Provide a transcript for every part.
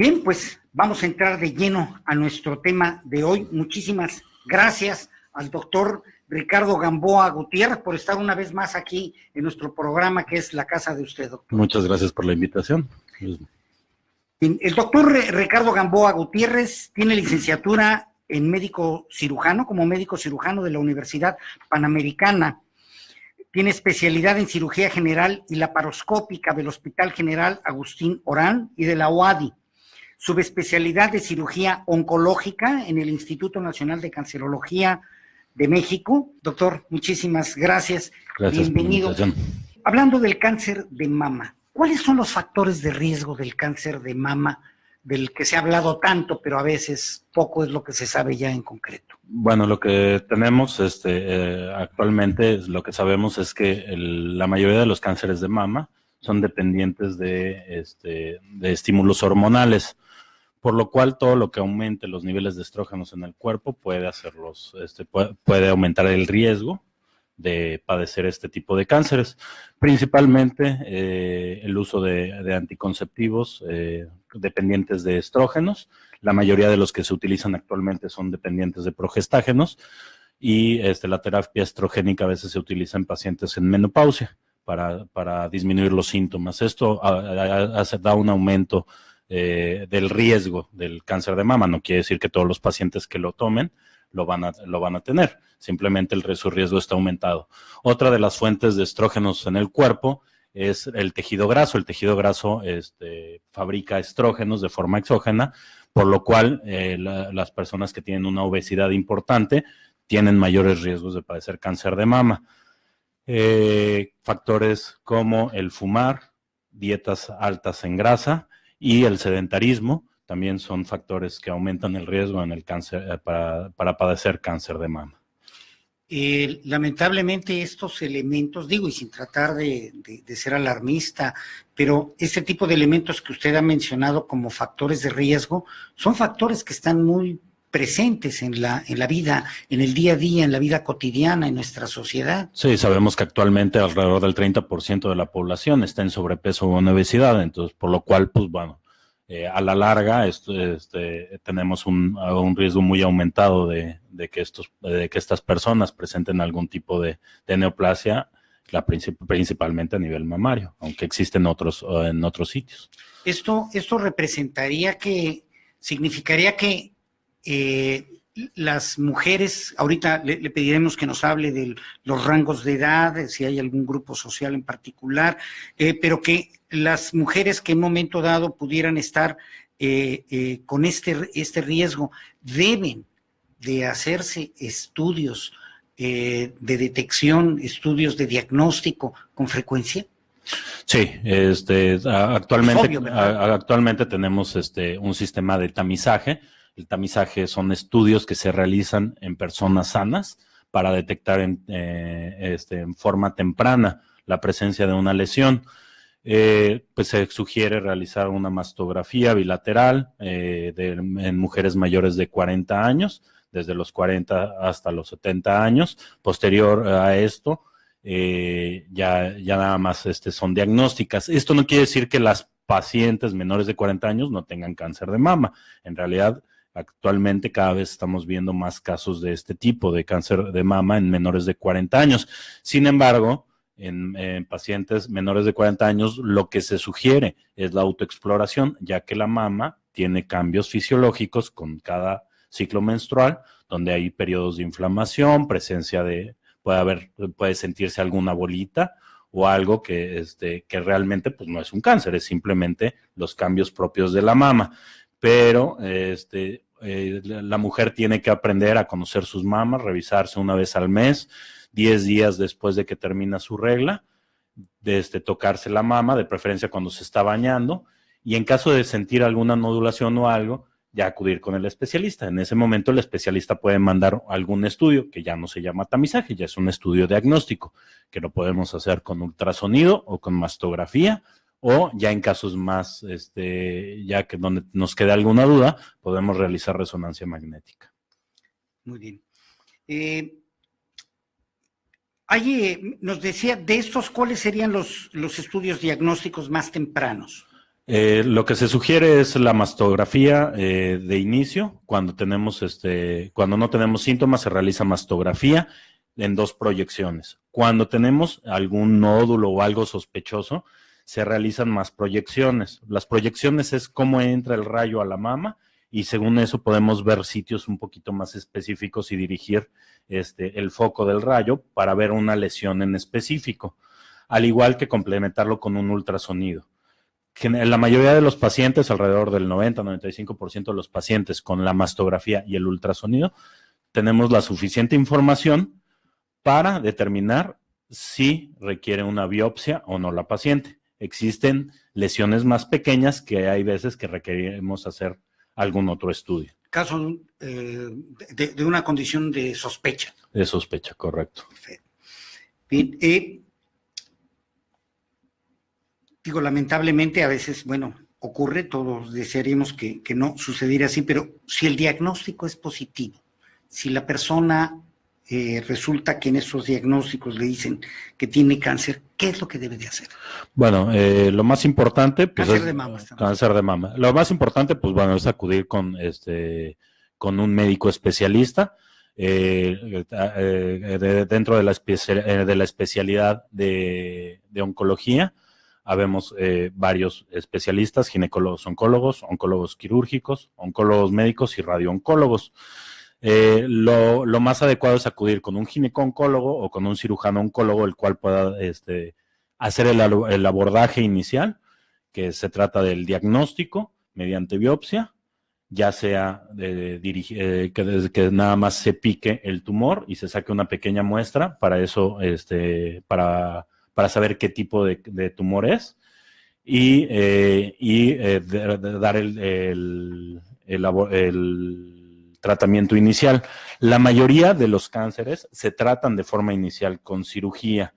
Bien, pues vamos a entrar de lleno a nuestro tema de hoy. Muchísimas gracias al doctor Ricardo Gamboa Gutiérrez por estar una vez más aquí en nuestro programa, que es La Casa de Usted, doctor. Muchas gracias por la invitación. El doctor Ricardo Gamboa Gutiérrez tiene licenciatura en médico cirujano, como médico cirujano de la Universidad Panamericana. Tiene especialidad en cirugía general y laparoscópica del Hospital General Agustín Orán y de la UADY. Subespecialidad de cirugía oncológica en el Instituto Nacional de Cancerología de México. Doctor, muchísimas gracias. Gracias. Bienvenido. Hablando del cáncer de mama, ¿cuáles son los factores de riesgo del cáncer de mama, del que se ha hablado tanto, pero a veces poco es lo que se sabe ya en concreto? Bueno, lo que tenemos actualmente, lo que sabemos es que la mayoría de los cánceres de mama son dependientes de estímulos hormonales, por lo cual todo lo que aumente los niveles de estrógenos en el cuerpo puede puede aumentar el riesgo de padecer este tipo de cánceres. Principalmente el uso de anticonceptivos dependientes de estrógenos. La mayoría de los que se utilizan actualmente son dependientes de progestágenos y la terapia estrogénica a veces se utiliza en pacientes en menopausia para disminuir los síntomas. Esto da un aumento del riesgo del cáncer de mama. No quiere decir que todos los pacientes que lo tomen lo van a tener, simplemente su riesgo está aumentado. Otra de las fuentes de estrógenos en el cuerpo es el tejido graso. El tejido graso fabrica estrógenos de forma exógena, por lo cual las personas que tienen una obesidad importante tienen mayores riesgos de padecer cáncer de mama. Factores como el fumar, dietas altas en grasa y el sedentarismo también son factores que aumentan el riesgo en el cáncer para padecer cáncer de mama. Lamentablemente estos elementos, digo, y sin tratar de ser alarmista, pero este tipo de elementos que usted ha mencionado como factores de riesgo, son factores que están muy presentes en la vida, en el día a día, en la vida cotidiana, en nuestra sociedad. Sí, sabemos que actualmente alrededor del 30% de la población está en sobrepeso o en obesidad, entonces, por lo cual, pues bueno, a la larga tenemos un riesgo muy aumentado de que estas personas presenten algún tipo de neoplasia, principalmente a nivel mamario, aunque existen en otros sitios. Esto significaría que las mujeres, ahorita le pediremos que nos hable de los rangos de edad, si hay algún grupo social en particular, pero que las mujeres que en un momento dado pudieran estar con este riesgo, deben de hacerse estudios de detección, estudios de diagnóstico con frecuencia. Sí, actualmente tenemos un sistema de tamizaje. El tamizaje son estudios que se realizan en personas sanas para detectar en forma temprana la presencia de una lesión. Pues se sugiere realizar una mastografía bilateral en mujeres mayores de 40 años, desde los 40 hasta los 70 años. Posterior a esto, ya nada más son diagnósticas. Esto no quiere decir que las pacientes menores de 40 años no tengan cáncer de mama. En realidad, actualmente cada vez estamos viendo más casos de este tipo de cáncer de mama en menores de 40 años. Sin embargo, en pacientes menores de 40 años, lo que se sugiere es la autoexploración, ya que la mama tiene cambios fisiológicos con cada ciclo menstrual, donde hay periodos de inflamación, presencia puede sentirse alguna bolita o algo que realmente pues no es un cáncer, es simplemente los cambios propios de la mama. Pero la mujer tiene que aprender a conocer sus mamas, revisarse una vez al mes, 10 días después de que termina su regla, tocarse la mama, de preferencia cuando se está bañando, y en caso de sentir alguna nodulación o algo, ya acudir con el especialista. En ese momento el especialista puede mandar algún estudio que ya no se llama tamizaje, ya es un estudio diagnóstico, que lo podemos hacer con ultrasonido o con mastografía, o ya en casos más, ya que donde nos quede alguna duda, podemos realizar resonancia magnética. Muy bien. Nos decía, de estos, ¿cuáles serían los estudios diagnósticos más tempranos? Lo que se sugiere es la mastografía de inicio. Cuando no tenemos síntomas, se realiza mastografía en 2 proyecciones. Cuando tenemos algún nódulo o algo sospechoso, se realizan más proyecciones. Las proyecciones es cómo entra el rayo a la mama y según eso podemos ver sitios un poquito más específicos y dirigir el foco del rayo para ver una lesión en específico, al igual que complementarlo con un ultrasonido. En la mayoría de los pacientes, alrededor del 90-95% de los pacientes con la mastografía y el ultrasonido, tenemos la suficiente información para determinar si requiere una biopsia o no la paciente. Existen lesiones más pequeñas que hay veces que requerimos hacer algún otro estudio. Caso de una condición de sospecha. De sospecha, correcto. Perfecto. Bien, digo, lamentablemente a veces, bueno, ocurre, todos desearíamos que no sucediera así, pero si el diagnóstico es positivo, si la persona resulta que en esos diagnósticos le dicen que tiene cáncer, ¿qué es lo que debe de hacer? Bueno, lo más importante, pues cáncer de mama. Cáncer de mama. Lo más importante, pues bueno, es acudir con un médico especialista dentro de la especialidad de oncología. Habemos varios especialistas, ginecólogos, oncólogos quirúrgicos, oncólogos médicos y radiooncólogos. Lo más adecuado es acudir con un ginecólogo o con un cirujano oncólogo, el cual pueda hacer el abordaje inicial, que se trata del diagnóstico mediante biopsia, ya sea que nada más se pique el tumor y se saque una pequeña muestra para eso, para saber qué tipo de tumor es y dar el tratamiento inicial. La mayoría de los cánceres se tratan de forma inicial con cirugía.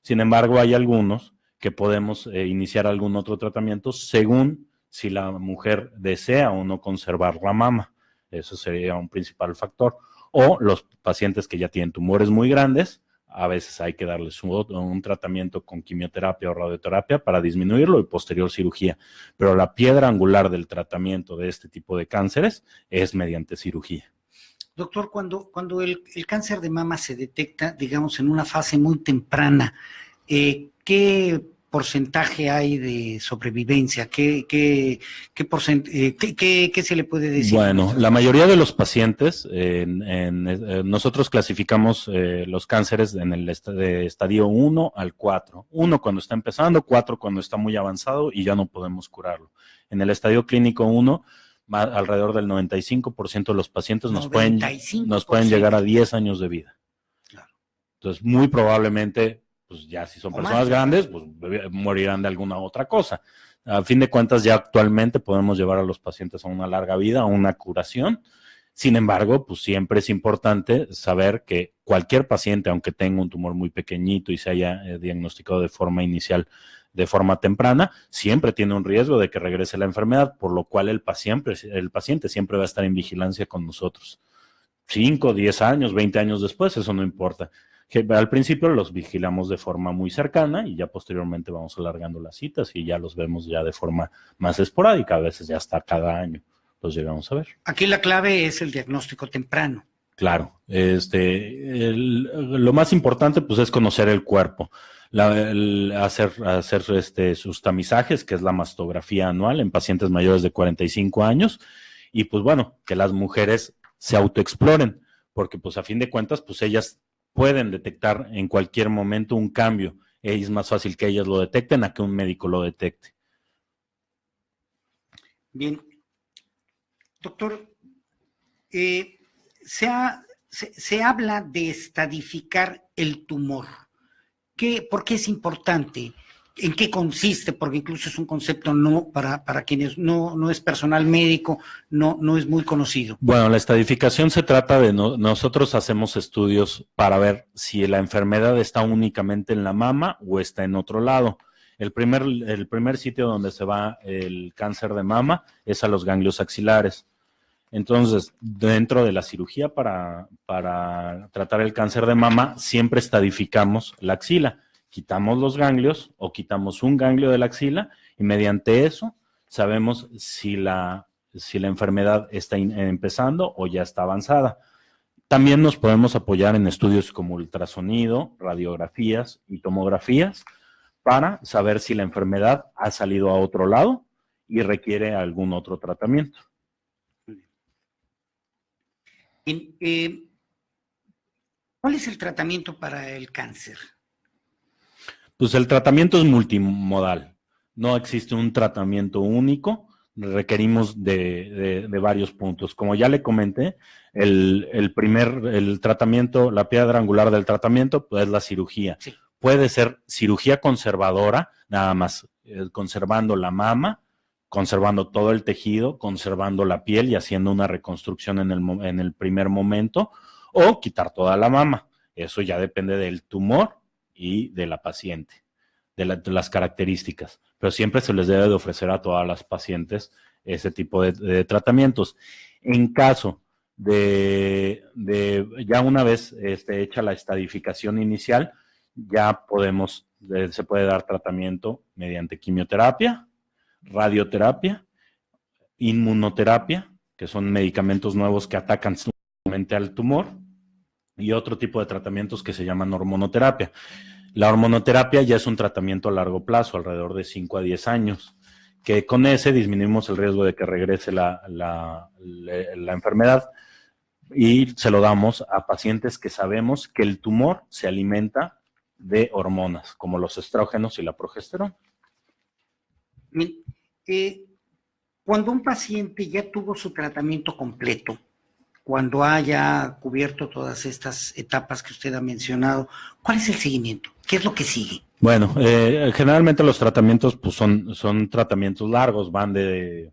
Sin embargo, hay algunos que podemos iniciar algún otro tratamiento según si la mujer desea o no conservar la mama. Eso sería un principal factor. O los pacientes que ya tienen tumores muy grandes, a veces hay que darles un tratamiento con quimioterapia o radioterapia para disminuirlo y posterior cirugía. Pero la piedra angular del tratamiento de este tipo de cánceres es mediante cirugía. Doctor, cuando el cáncer de mama se detecta, digamos, en una fase muy temprana, ¿qué porcentaje hay de sobrevivencia? ¿Qué se le puede decir? Bueno, la mayoría de los pacientes, nosotros clasificamos los cánceres en el de estadio 1 al 4. 1 cuando está empezando, 4 cuando está muy avanzado y ya no podemos curarlo. En el estadio clínico 1, alrededor del 95% de los pacientes nos pueden llegar a 10 años de vida. Claro. Entonces, muy probablemente, pues ya si son personas grandes, pues morirán de alguna otra cosa. A fin de cuentas, ya actualmente podemos llevar a los pacientes a una larga vida, a una curación. Sin embargo, pues siempre es importante saber que cualquier paciente, aunque tenga un tumor muy pequeñito y se haya diagnosticado de forma inicial, de forma temprana, siempre tiene un riesgo de que regrese la enfermedad, por lo cual el paciente siempre va a estar en vigilancia con nosotros. 5, 10 años, 20 años después, eso no importa. Que al principio los vigilamos de forma muy cercana y ya posteriormente vamos alargando las citas y ya los vemos ya de forma más esporádica, a veces ya hasta cada año los llegamos a ver. Aquí la clave es el diagnóstico temprano. Claro, lo más importante pues es conocer el cuerpo, hacer sus tamizajes, que es la mastografía anual en pacientes mayores de 45 años y pues bueno, que las mujeres se autoexploren, porque pues a fin de cuentas pues ellas pueden detectar en cualquier momento un cambio. Es más fácil que ellas lo detecten a que un médico lo detecte. Bien. Doctor, se habla de estadificar el tumor. ¿Por qué es importante? ¿En qué consiste? Porque incluso es un concepto para quienes no es personal médico, no es muy conocido. Bueno, la estadificación se trata de nosotros hacemos estudios para ver si la enfermedad está únicamente en la mama o está en otro lado. El primer sitio donde se va el cáncer de mama es a los ganglios axilares. Entonces, dentro de la cirugía para tratar el cáncer de mama, siempre estadificamos la axila. Quitamos los ganglios o quitamos un ganglio de la axila y mediante eso sabemos si la enfermedad está empezando o ya está avanzada. También nos podemos apoyar en estudios como ultrasonido, radiografías y tomografías para saber si la enfermedad ha salido a otro lado y requiere algún otro tratamiento. ¿Cuál es el tratamiento para el cáncer? Pues el tratamiento es multimodal. No existe un tratamiento único. Requerimos de varios puntos. Como ya le comenté, el tratamiento, la piedra angular del tratamiento, pues es la cirugía. Sí. Puede ser cirugía conservadora, nada más conservando la mama, conservando todo el tejido, conservando la piel y haciendo una reconstrucción en el primer momento, o quitar toda la mama. Eso ya depende del tumor y de la paciente, de las características. Pero siempre se les debe de ofrecer a todas las pacientes ese tipo de tratamientos. En caso de ya una vez hecha la estadificación inicial, ya se puede dar tratamiento mediante quimioterapia, radioterapia, inmunoterapia, que son medicamentos nuevos que atacan solamente al tumor, y otro tipo de tratamientos que se llaman hormonoterapia. La hormonoterapia ya es un tratamiento a largo plazo, alrededor de 5 a 10 años, que con ese disminuimos el riesgo de que regrese la enfermedad, y se lo damos a pacientes que sabemos que el tumor se alimenta de hormonas, como los estrógenos y la progesterona. Cuando un paciente ya tuvo su tratamiento completo, cuando haya cubierto todas estas etapas que usted ha mencionado, ¿cuál es el seguimiento? ¿Qué es lo que sigue? Bueno, generalmente los tratamientos pues son tratamientos largos, van de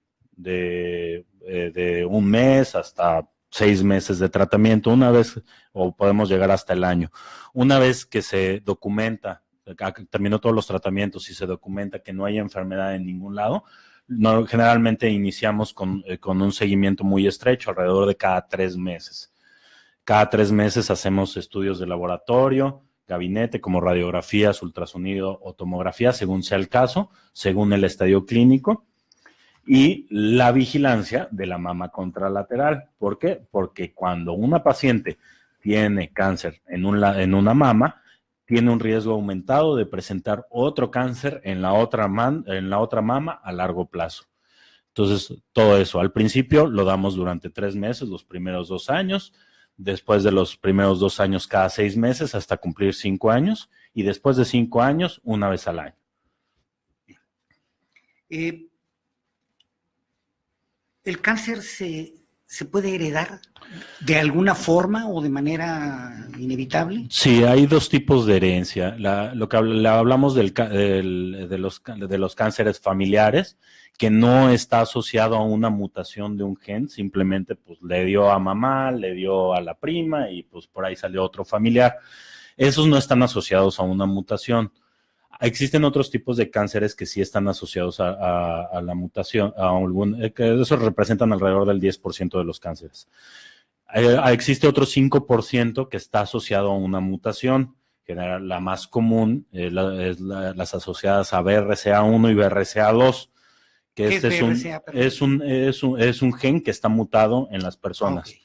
un mes hasta 6 meses de tratamiento, una vez, o podemos llegar hasta el año. Una vez que se documenta, terminó todos los tratamientos y se documenta que no hay enfermedad en ningún lado, generalmente iniciamos con un seguimiento muy estrecho, alrededor de cada 3 meses. Cada 3 meses hacemos estudios de laboratorio, gabinete, como radiografías, ultrasonido o tomografía, según sea el caso, según el estadio clínico, y la vigilancia de la mama contralateral. ¿Por qué? Porque cuando una paciente tiene cáncer en una mama, tiene un riesgo aumentado de presentar otro cáncer en la otra mama a largo plazo. Entonces, todo eso, al principio lo damos durante 3 meses, los primeros 2 años, después de los primeros 2 años cada 6 meses hasta cumplir 5 años, y después de 5 años, una vez al año. ¿El cáncer se puede heredar de alguna forma o de manera inevitable? Sí, hay 2 tipos de herencia. Lo que hablamos de los cánceres familiares, que no está asociado a una mutación de un gen, simplemente pues le dio a mamá, le dio a la prima y pues por ahí salió otro familiar. Esos no están asociados a una mutación. Existen otros tipos de cánceres que sí están asociados a la mutación, que eso representan alrededor del 10% de los cánceres. Existe otro 5% que está asociado a una mutación. General, la más común es las asociadas a BRCA1 y BRCA2, que es un gen que está mutado en las personas. Okay.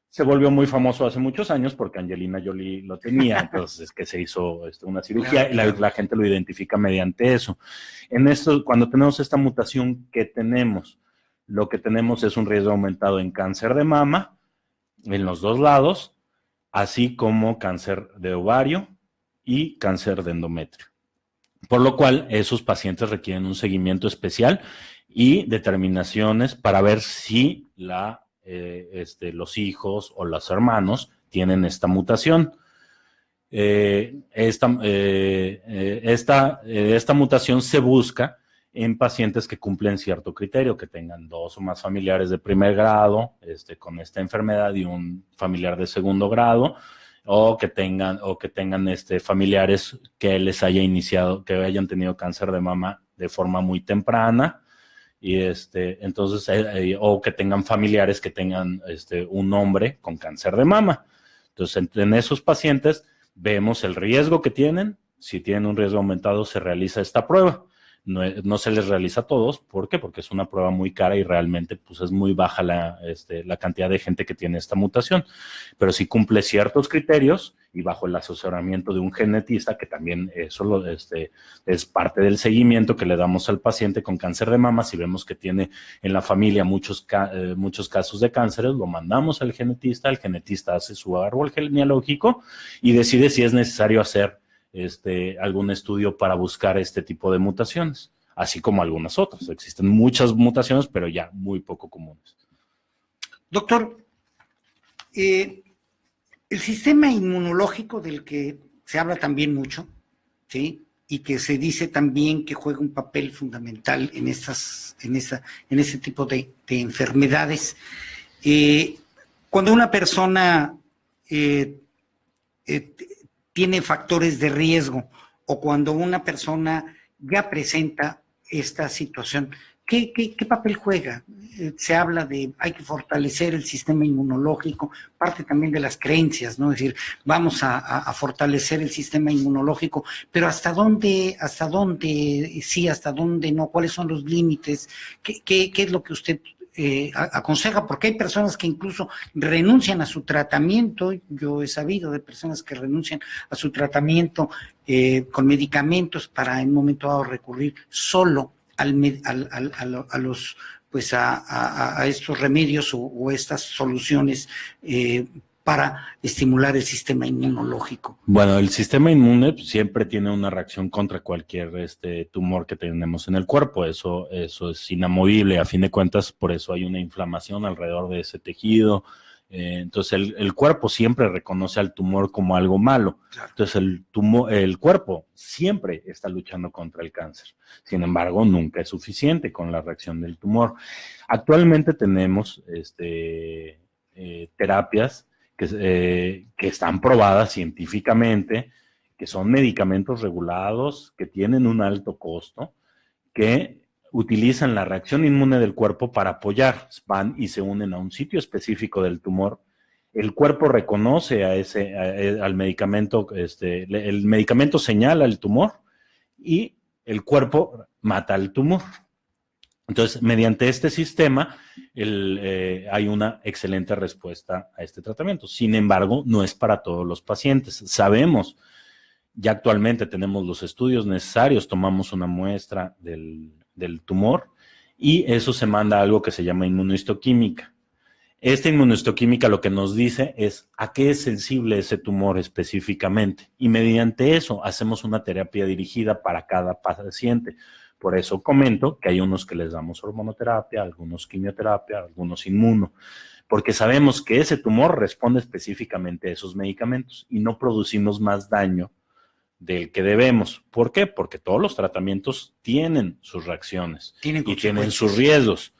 Se volvió muy famoso hace muchos años porque Angelina Jolie lo tenía, entonces es que se hizo una cirugía, claro. Y la gente lo identifica mediante eso. Cuando tenemos esta mutación que tenemos, lo que tenemos es un riesgo aumentado en cáncer de mama, en los 2 lados, así como cáncer de ovario y cáncer de endometrio. Por lo cual, esos pacientes requieren un seguimiento especial y determinaciones para ver si los hijos o los hermanos tienen esta mutación. Esta mutación se busca en pacientes que cumplen cierto criterio, que tengan 2 o más familiares de primer grado con esta enfermedad y un familiar de segundo grado, o que tengan familiares que les haya iniciado, que hayan tenido cáncer de mama de forma muy temprana, y entonces, o que tengan familiares que tengan un hombre con cáncer de mama. Entonces, en esos pacientes vemos el riesgo que tienen. Si tienen un riesgo aumentado, se realiza esta prueba. No se les realiza a todos. ¿Por qué? Porque es una prueba muy cara y realmente pues, es muy baja la cantidad de gente que tiene esta mutación. Pero sí cumple ciertos criterios y bajo el asesoramiento de un genetista, que también eso es parte del seguimiento que le damos al paciente con cáncer de mama. Si vemos que tiene en la familia muchos casos de cánceres, lo mandamos al genetista, el genetista hace su árbol genealógico y decide si es necesario hacer algún estudio para buscar este tipo de mutaciones, así como algunas otras. Existen muchas mutaciones, pero ya muy poco comunes. Doctor, el sistema inmunológico del que se habla también mucho, ¿sí? Y que se dice también que juega un papel fundamental en ese tipo de enfermedades. Cuando una persona tiene factores de riesgo o cuando una persona ya presenta esta situación, ¿qué papel juega? Se habla de hay que fortalecer el sistema inmunológico, parte también de las creencias, ¿no? Es decir, vamos a fortalecer el sistema inmunológico, pero ¿hasta dónde sí, hasta dónde no? ¿Cuáles son los límites? ¿Qué es lo que usted aconseja? Porque hay personas que incluso renuncian a su tratamiento. Yo he sabido de personas que renuncian a su tratamiento con medicamentos para en un momento dado recurrir solo a estos remedios o estas soluciones para estimular el sistema inmunológico. Bueno, el sistema inmune siempre tiene una reacción contra cualquier tumor que tenemos en el cuerpo. Eso es inamovible. A fin de cuentas, por eso hay una inflamación alrededor de ese tejido. Entonces, el cuerpo siempre reconoce al tumor como algo malo. Claro. Entonces, el cuerpo siempre está luchando contra el cáncer. Sin embargo, nunca es suficiente con la reacción del tumor. Actualmente tenemos terapias que están probadas científicamente, que son medicamentos regulados, que tienen un alto costo, que utilizan la reacción inmune del cuerpo para apoyar, van y se unen a un sitio específico del tumor. El cuerpo reconoce al medicamento, el medicamento señala el tumor y el cuerpo mata al tumor. Entonces, mediante este sistema, hay una excelente respuesta a este tratamiento. Sin embargo, no es para todos los pacientes. Sabemos, ya actualmente tenemos los estudios necesarios, tomamos una muestra del tumor y eso se manda a algo que se llama inmunohistoquímica. Esta inmunohistoquímica lo que nos dice es a qué es sensible ese tumor específicamente y mediante eso hacemos una terapia dirigida para cada paciente. Por eso comento que hay unos que les damos hormonoterapia, algunos quimioterapia, algunos inmuno, porque sabemos que ese tumor responde específicamente a esos medicamentos y no producimos más daño del que debemos. ¿Por qué? Porque todos los tratamientos tienen sus reacciones y tienen sus riesgos,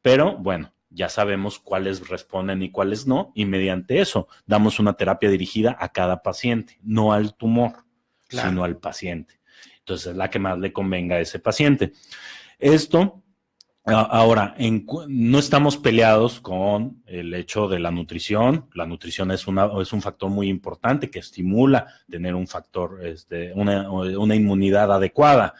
pero bueno, ya sabemos cuáles responden y cuáles no, y mediante eso damos una terapia dirigida a cada paciente, no al tumor, claro, sino al paciente. Entonces es la que más le convenga a ese paciente. Esto, ahora, no estamos peleados con el hecho de la nutrición. La nutrición es un factor muy importante que estimula tener un factor, una inmunidad adecuada.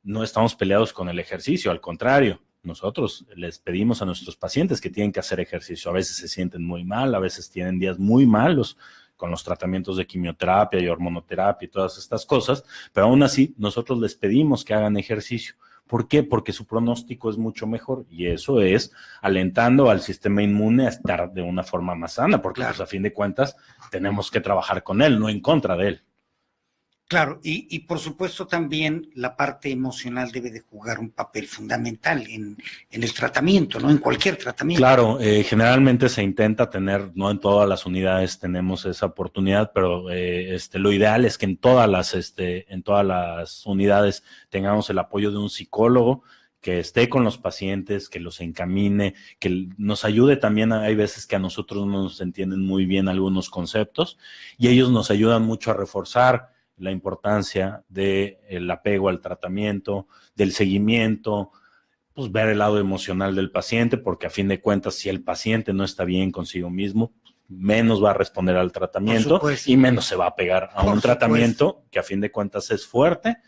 No estamos peleados con el ejercicio, al contrario. Nosotros les pedimos a nuestros pacientes que tienen que hacer ejercicio. A veces se sienten muy mal, a veces tienen días muy malos con los tratamientos de quimioterapia y hormonoterapia y todas estas cosas, pero aún así nosotros les pedimos que hagan ejercicio. ¿Por qué? Porque su pronóstico es mucho mejor y eso es alentando al sistema inmune a estar de una forma más sana, porque claro, pues, a fin de cuentas tenemos que trabajar con él, no en contra de él. Claro, y por supuesto también la parte emocional debe de jugar un papel fundamental en el tratamiento, ¿no? En cualquier tratamiento. Claro, generalmente se intenta tener, no en todas las unidades tenemos esa oportunidad, pero lo ideal es que en todas las unidades tengamos el apoyo de un psicólogo que esté con los pacientes, que los encamine, que nos ayude también. Hay veces que a nosotros no nos entienden muy bien algunos conceptos y ellos nos ayudan mucho a reforzar la importancia del apego al tratamiento, del seguimiento, pues ver el lado emocional del paciente, porque a fin de cuentas, si el paciente no está bien consigo mismo, menos va a responder al tratamiento y menos se va a pegar a un tratamiento que a fin de cuentas es fuerte,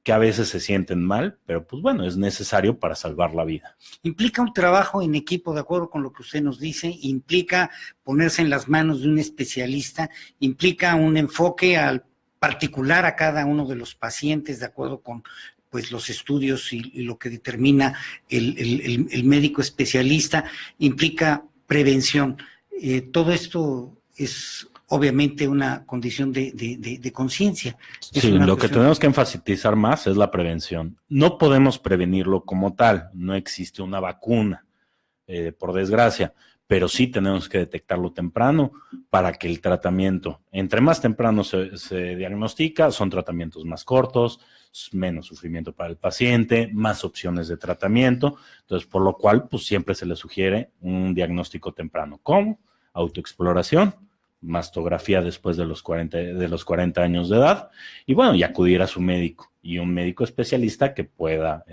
que a veces se sienten mal, pero pues bueno, es necesario para salvar la vida. Implica un trabajo en equipo, de acuerdo con lo que usted nos dice, implica ponerse en las manos de un especialista, implica un enfoque al particular a cada uno de los pacientes, de acuerdo con pues los estudios y lo que determina el médico especialista, implica prevención. Todo esto es obviamente una condición de conciencia. Sí, lo que tenemos que enfatizar más es la prevención. No podemos prevenirlo como tal, no existe una vacuna, por desgracia, pero sí tenemos que detectarlo temprano para que el tratamiento, entre más temprano se diagnostica, son tratamientos más cortos, menos sufrimiento para el paciente, más opciones de tratamiento, entonces por lo cual pues siempre se le sugiere un diagnóstico temprano. ¿Cómo? Autoexploración, mastografía después de los 40 años de edad, y bueno, y acudir a su médico, y un médico especialista que pueda,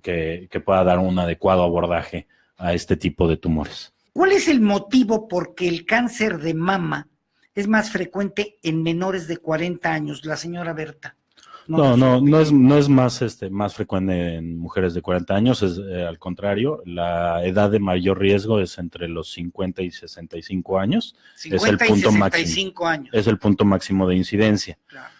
que pueda dar un adecuado abordaje a este tipo de tumores. ¿Cuál es el motivo por qué el cáncer de mama es más frecuente en menores de 40 años, la señora Berta? No es más frecuente en mujeres de 40 años, es al contrario, la edad de mayor riesgo es entre los 50 y 65 años. 50 es el punto y 65 máximo, años. Es el punto máximo de incidencia. Claro.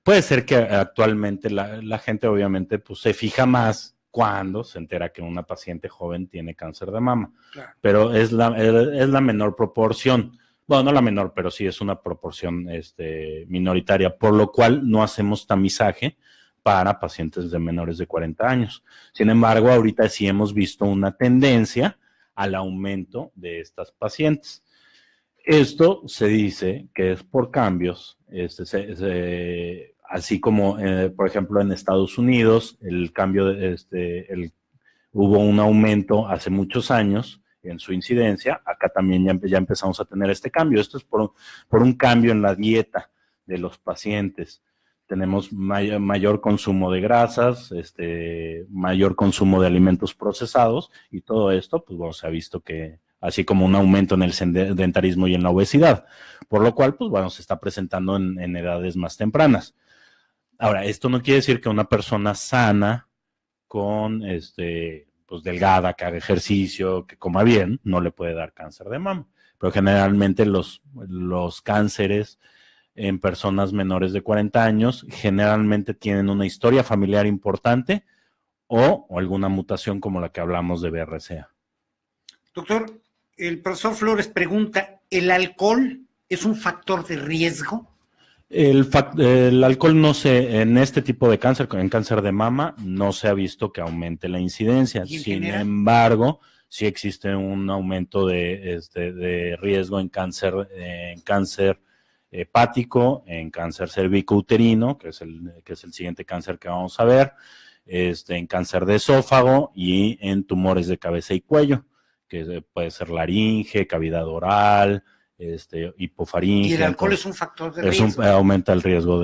Puede ser que actualmente la gente obviamente pues, se fija más cuando se entera que una paciente joven tiene cáncer de mama, claro, pero es la menor proporción. Bueno, no la menor, pero sí es una proporción minoritaria, por lo cual no hacemos tamizaje para pacientes de menores de 40 años. Sin embargo, ahorita sí hemos visto una tendencia al aumento de estas pacientes. Esto se dice que es por cambios, así como, por ejemplo, en Estados Unidos, el cambio, hubo un aumento hace muchos años en su incidencia. Acá también ya empezamos a tener este cambio. Esto es por un cambio en la dieta de los pacientes. Tenemos mayor consumo de grasas, mayor consumo de alimentos procesados, y todo esto, pues bueno, se ha visto que así como un aumento en el sedentarismo y en la obesidad, por lo cual, pues bueno, se está presentando en edades más tempranas. Ahora, esto no quiere decir que una persona sana, con pues delgada, que haga ejercicio, que coma bien, no le puede dar cáncer de mama. Pero generalmente los cánceres en personas menores de 40 años generalmente tienen una historia familiar importante o alguna mutación como la que hablamos de BRCA. Doctor, el profesor Flores pregunta, ¿el alcohol es un factor de riesgo? El alcohol en este tipo de cáncer, en cáncer de mama, no se ha visto que aumente la incidencia. Sin embargo, sí existe un aumento de riesgo en cáncer hepático, en cáncer cervicouterino, que es el siguiente cáncer que vamos a ver, en cáncer de esófago y en tumores de cabeza y cuello, que puede ser laringe, cavidad oral, hipofaringe. ¿Y el alcohol es un factor de riesgo? Aumenta el riesgo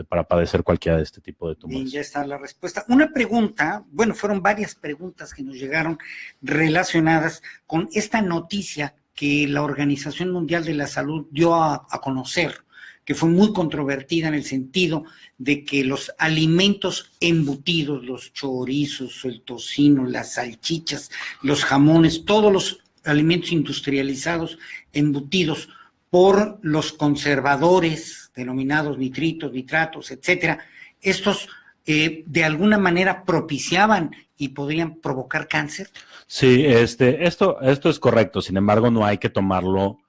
para padecer cualquiera de este tipo de tumores. Bien, ya está la respuesta. Una pregunta, bueno, fueron varias preguntas que nos llegaron relacionadas con esta noticia que la Organización Mundial de la Salud dio a conocer, que fue muy controvertida en el sentido de que los alimentos embutidos, los chorizos, el tocino, las salchichas, los jamones, todos los alimentos industrializados embutidos por los conservadores denominados nitritos, nitratos, etcétera, estos de alguna manera propiciaban y podrían provocar cáncer. Sí, esto es correcto. Sin embargo, no hay que tomarlo,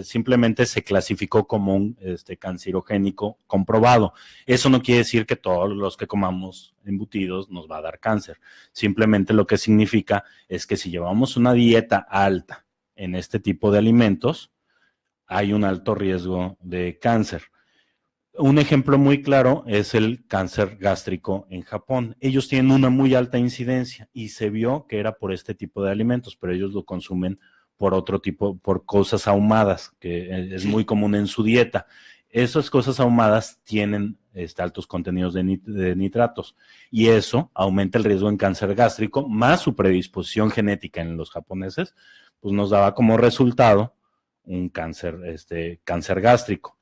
simplemente se clasificó como un cancerogénico comprobado. Eso no quiere decir que todos los que comamos embutidos nos va a dar cáncer. Simplemente lo que significa es que si llevamos una dieta alta en este tipo de alimentos, hay un alto riesgo de cáncer. Un ejemplo muy claro es el cáncer gástrico en Japón. Ellos tienen una muy alta incidencia y se vio que era por este tipo de alimentos, pero ellos lo consumen por otro tipo, por cosas ahumadas, que es muy común en su dieta. Esas cosas ahumadas tienen altos contenidos de nitratos y eso aumenta el riesgo en cáncer gástrico, más su predisposición genética en los japoneses, pues nos daba como resultado un cáncer gástrico.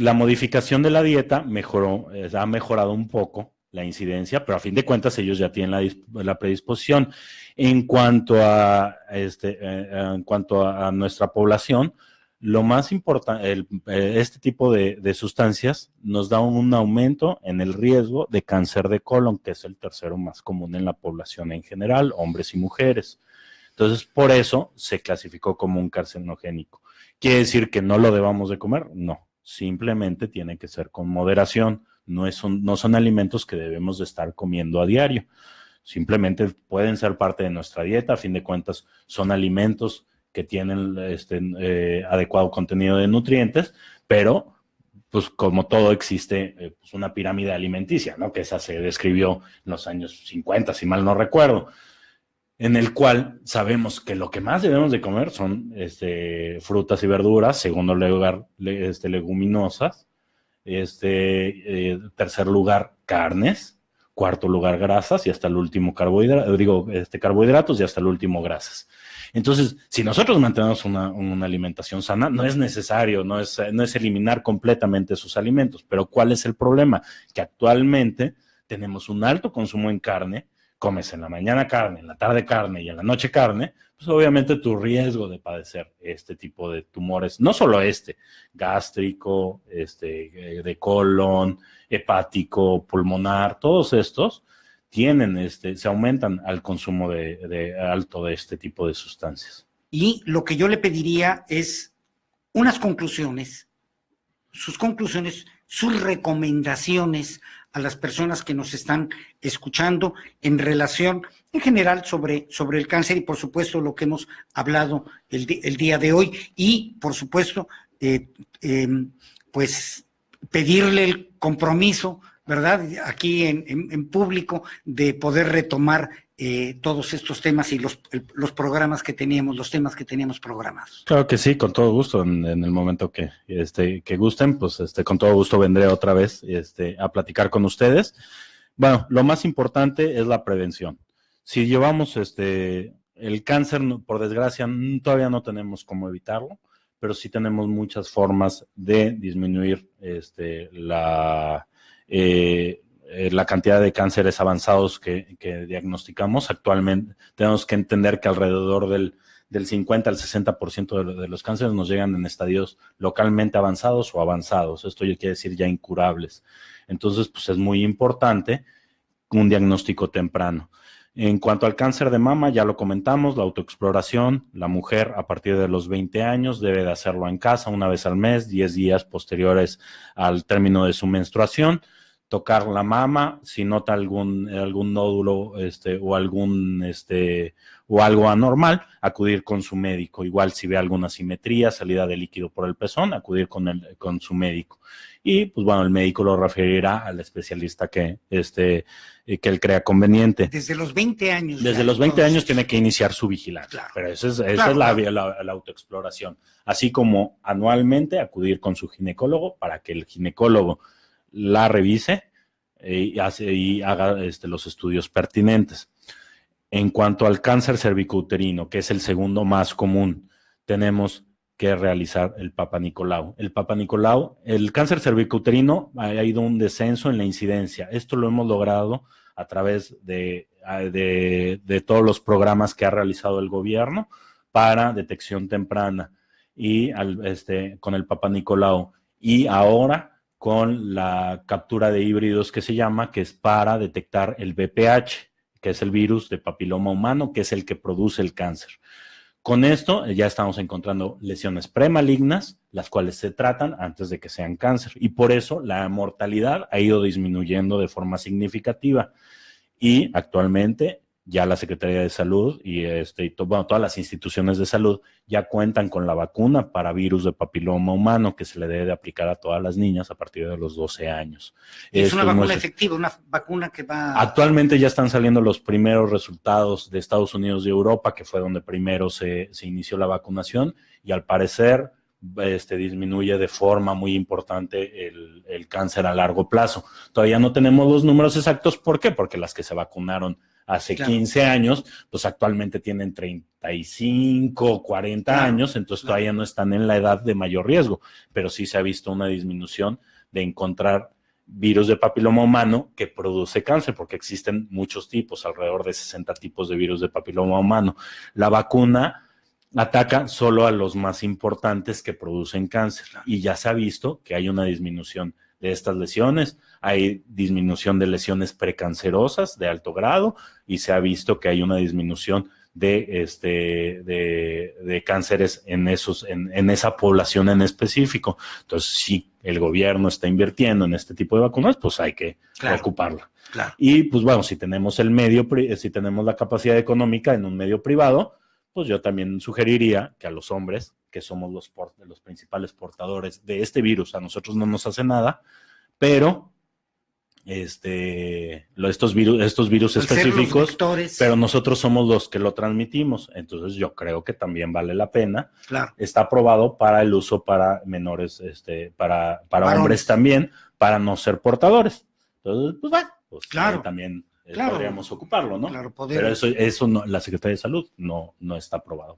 La modificación de la dieta ha mejorado un poco la incidencia, pero a fin de cuentas ellos ya tienen la predisposición. En cuanto a nuestra población, lo más importante, este tipo de sustancias nos da un aumento en el riesgo de cáncer de colon, que es el tercero más común en la población en general, hombres y mujeres. Entonces, por eso se clasificó como un carcinogénico. ¿Quiere decir que no lo debamos de comer? No, simplemente tiene que ser con moderación. No son alimentos que debemos de estar comiendo a diario. Simplemente pueden ser parte de nuestra dieta. A fin de cuentas, son alimentos que tienen adecuado contenido de nutrientes, pero pues como todo existe pues una pirámide alimenticia, ¿no? Que esa se describió en los años 50, si mal no recuerdo, en el cual sabemos que lo que más debemos de comer son frutas y verduras, segundo lugar leguminosas, tercer lugar carnes, cuarto lugar grasas y hasta el último carbohidratos y hasta el último grasas. Entonces, si nosotros mantenemos una alimentación sana, no es necesario, no es eliminar completamente esos alimentos. Pero ¿cuál es el problema? Que actualmente tenemos un alto consumo en carne, comes en la mañana carne, en la tarde carne y en la noche carne, pues obviamente tu riesgo de padecer este tipo de tumores, no solo gástrico, de colon, hepático, pulmonar, todos estos, se aumentan al consumo alto de este tipo de sustancias. Y lo que yo le pediría es unas conclusiones, sus recomendaciones a las personas que nos están escuchando en relación, en general, sobre el cáncer y, por supuesto, lo que hemos hablado el día de hoy y, por supuesto, pues pedirle el compromiso, ¿verdad?, aquí en público, de poder retomar todos estos temas y los programas que teníamos, los temas que teníamos programados. Claro que sí, con todo gusto. En el momento que gusten, pues con todo gusto vendré otra vez a platicar con ustedes. Bueno, lo más importante es la prevención. Si llevamos el cáncer, por desgracia, todavía no tenemos cómo evitarlo, pero sí tenemos muchas formas de disminuir la cantidad de cánceres avanzados que diagnosticamos. Actualmente tenemos que entender que alrededor del 50 al 60% de los cánceres nos llegan en estadios localmente avanzados o avanzados. Esto quiere decir ya incurables. Entonces, pues es muy importante un diagnóstico temprano. En cuanto al cáncer de mama, ya lo comentamos, la autoexploración. La mujer a partir de los 20 años debe de hacerlo en casa una vez al mes, 10 días posteriores al término de su menstruación. Tocar la mama, si nota algún nódulo o algo anormal, acudir con su médico. Igual si ve alguna asimetría, salida de líquido por el pezón, acudir con su médico. Y pues bueno, el médico lo referirá al especialista que él crea conveniente. Desde los 20 años. Desde los 20 años tiene que iniciar su vigilancia. Claro. Pero esa es la autoexploración. Así como anualmente acudir con su ginecólogo para que el ginecólogo la revise y haga los estudios pertinentes. En cuanto al cáncer cervicouterino, que es el segundo más común, tenemos que realizar el Papa Nicolau. El cáncer cervicouterino ha ido un descenso en la incidencia. Esto lo hemos logrado a través de todos los programas que ha realizado el gobierno para detección temprana y con el Papa Nicolau. Y ahora con la captura de híbridos que es para detectar el VPH, que es el virus de papiloma humano, que es el que produce el cáncer. Con esto ya estamos encontrando lesiones premalignas, las cuales se tratan antes de que sean cáncer. Y por eso la mortalidad ha ido disminuyendo de forma significativa. Y actualmente ya la Secretaría de Salud y todas las instituciones de salud ya cuentan con la vacuna para virus de papiloma humano que se le debe de aplicar a todas las niñas a partir de los 12 años. Es una vacuna efectiva, una vacuna que va... Actualmente ya están saliendo los primeros resultados de Estados Unidos y Europa, que fue donde primero se inició la vacunación, y al parecer disminuye de forma muy importante el cáncer a largo plazo. Todavía no tenemos los números exactos. ¿Por qué? Porque las que se vacunaron hace 15 años, pues actualmente tienen 35, 40 años, entonces todavía no están en la edad de mayor riesgo, pero sí se ha visto una disminución de encontrar virus de papiloma humano que produce cáncer, porque existen muchos tipos, alrededor de 60 tipos de virus de papiloma humano. La vacuna ataca solo a los más importantes que producen cáncer y ya se ha visto que hay una disminución de estas lesiones, hay disminución de lesiones precancerosas de alto grado y se ha visto que hay una disminución de cánceres en esa población en específico. Entonces, si el gobierno está invirtiendo en este tipo de vacunas, pues hay que ocuparla. Claro. Y pues bueno, si tenemos si tenemos la capacidad económica en un medio privado, pues yo también sugeriría que a los hombres, que somos los principales portadores de este virus, a nosotros no nos hace nada, pero estos virus específicos, pero nosotros somos los que lo transmitimos, entonces yo creo que también vale la pena. Claro. Está aprobado para el uso para menores, para hombres también, para no ser portadores. Entonces, pues bueno, pues también podríamos ocuparlo, ¿no? Claro, pero eso no, la Secretaría de Salud no está aprobado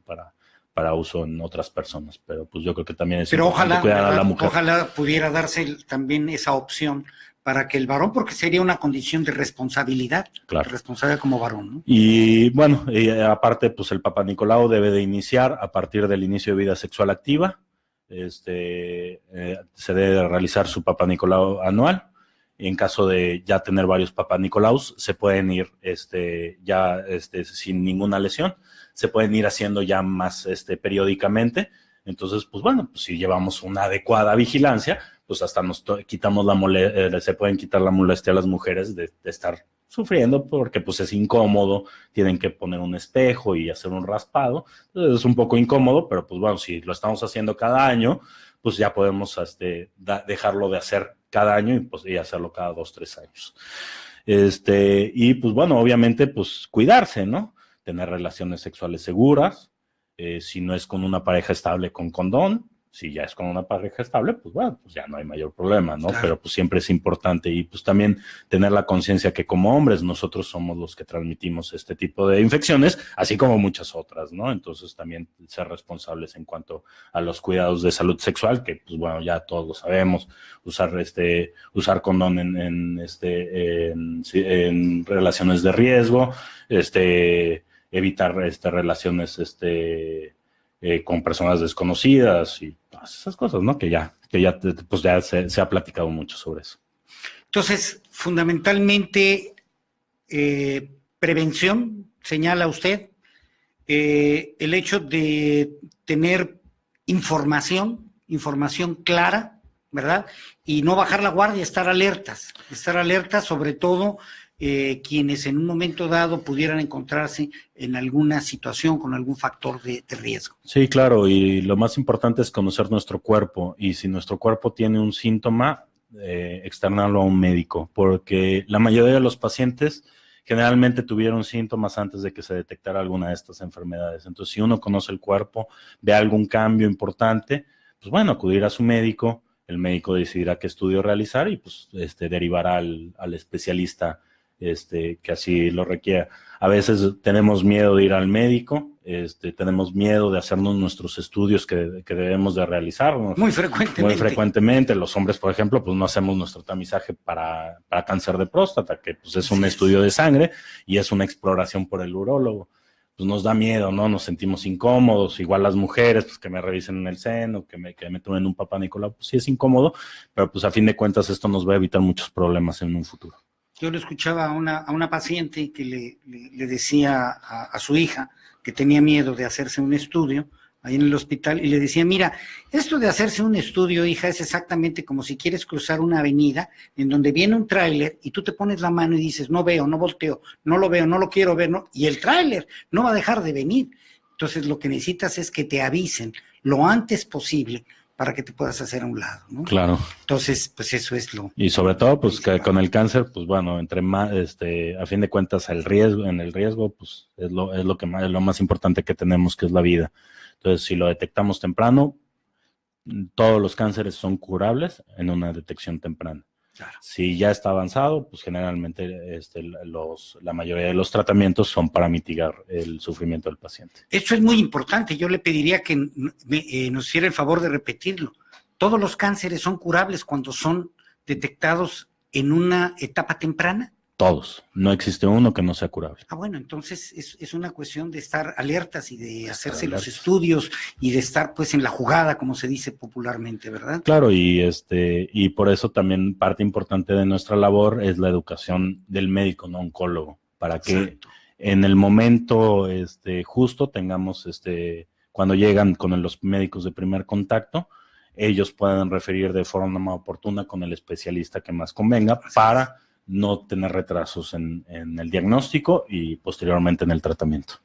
para uso en otras personas, pero pues yo creo que también es importante cuidar a la mujer. Ojalá pudiera darse también esa opción para que el varón, porque sería una condición de responsabilidad, responsabilidad como varón, ¿no? Y bueno, aparte, pues el Papá Nicolau debe de iniciar a partir del inicio de vida sexual activa, se debe realizar su Papá Nicolau anual. En caso de ya tener varios Papá Nicolaus, se pueden ir sin ninguna lesión, se pueden ir haciendo ya más periódicamente. Entonces, pues bueno, pues si llevamos una adecuada vigilancia, pues hasta nos quitamos se pueden quitar la molestia a las mujeres de estar sufriendo, porque pues es incómodo, tienen que poner un espejo y hacer un raspado. Entonces es un poco incómodo, pero pues bueno, si lo estamos haciendo cada año, pues ya podemos dejarlo de hacer cada año y hacerlo cada 2, 3 años. Y pues bueno, obviamente, pues cuidarse, ¿no? Tener relaciones sexuales seguras, si no es con una pareja estable, con condón. Si ya es con una pareja estable, pues bueno, pues ya no hay mayor problema, ¿no? Claro. Pero pues siempre es importante y pues también tener la conciencia que como hombres nosotros somos los que transmitimos este tipo de infecciones, así como muchas otras, ¿no? Entonces también ser responsables en cuanto a los cuidados de salud sexual, que pues bueno, ya todos lo sabemos, usar condón en relaciones de riesgo, evitar relaciones con personas desconocidas y todas esas cosas, ¿no? Que ya se ha platicado mucho sobre eso. Entonces, fundamentalmente, prevención, señala usted, el hecho de tener información clara, ¿verdad? Y no bajar la guardia, estar alertas sobre todo quienes en un momento dado pudieran encontrarse en alguna situación con algún factor de riesgo. Sí, claro, y lo más importante es conocer nuestro cuerpo, y si nuestro cuerpo tiene un síntoma, externarlo a un médico, porque la mayoría de los pacientes generalmente tuvieron síntomas antes de que se detectara alguna de estas enfermedades. Entonces, si uno conoce el cuerpo, ve algún cambio importante, pues bueno, acudir a su médico, el médico decidirá qué estudio realizar y pues derivará al especialista que así lo requiera. A veces tenemos miedo de ir al médico, tenemos miedo de hacernos nuestros estudios que debemos de realizarnos. Muy frecuentemente. Los hombres, por ejemplo, pues no hacemos nuestro tamizaje para cáncer de próstata, que pues es un estudio de sangre y es una exploración por el urólogo. Pues nos da miedo, ¿no? Nos sentimos incómodos. Igual las mujeres, pues que me revisen en el seno, que me tomen un Papá Nicolau, pues sí es incómodo, pero pues a fin de cuentas esto nos va a evitar muchos problemas en un futuro. Yo le escuchaba a una paciente que le decía a su hija que tenía miedo de hacerse un estudio ahí en el hospital y le decía, mira, esto de hacerse un estudio, hija, es exactamente como si quieres cruzar una avenida en donde viene un tráiler y tú te pones la mano y dices, no veo, no volteo, no lo veo, no lo quiero ver, no, y el tráiler no va a dejar de venir. Entonces lo que necesitas es que te avisen lo antes posible para que te puedas hacer a un lado, ¿no? Claro. Entonces, pues eso es lo... Y sobre todo, pues que con el cáncer, pues bueno, entre más, a fin de cuentas, el riesgo, pues es lo más importante que tenemos, que es la vida. Entonces, si lo detectamos temprano, todos los cánceres son curables en una detección temprana. Claro. Si ya está avanzado, pues generalmente la mayoría de los tratamientos son para mitigar el sufrimiento del paciente. Esto es muy importante. Yo le pediría que nos hiciera el favor de repetirlo. Todos los cánceres son curables cuando son detectados en una etapa temprana. Todos. No existe uno que no sea curable. Bueno, entonces es una cuestión de estar alertas y de hacerse alertas. los estudios y de estar pues en la jugada, como se dice popularmente, ¿verdad? Claro, y por eso también parte importante de nuestra labor es la educación del médico no oncólogo, para que Exacto. en el momento justo tengamos, cuando llegan con los médicos de primer contacto, ellos puedan referir de forma oportuna con el especialista que más convenga para no tener retrasos en el diagnóstico y posteriormente en el tratamiento.